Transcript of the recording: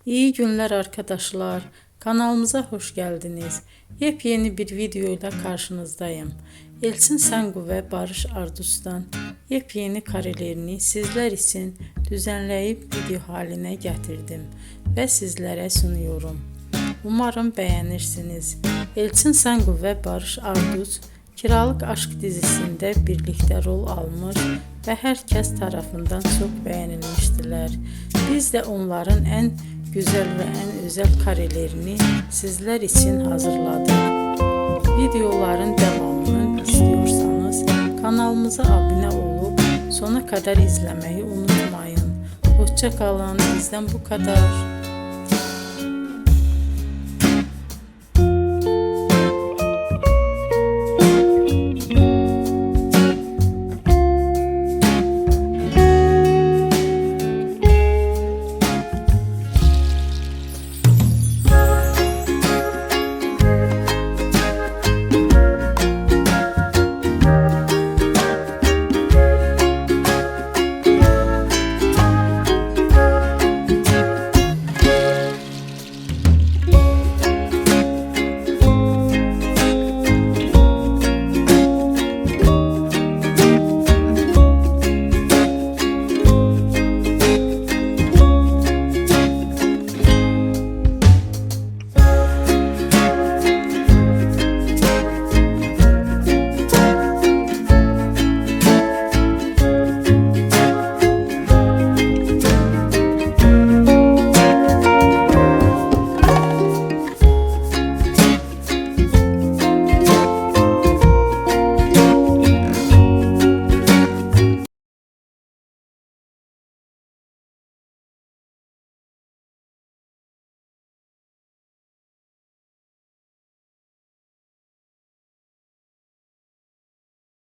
İyi günler arkadaşlar. Kanalımıza hoş geldiniz. Yepyeni bir video ile karşınızdayım. Elçin Sangu ve Barış Ardus'tan yepyeni karelerini sizler için düzenleyip video haline getirdim ve sizlere sunuyorum. Umarım beğenirsiniz. Elçin Sangu ve Barış Ardus Kiralık Aşk dizisinde birlikte rol almış ve herkes tarafından çok beğenilmiştiler. Biz de onların en güzel ve en özel karelerini sizler için hazırladık. Videoların devamını istiyorsanız kanalımıza abone olup sona kadar izlemeyi unutmayın. Hoşça kalın. Bizden bu kadar.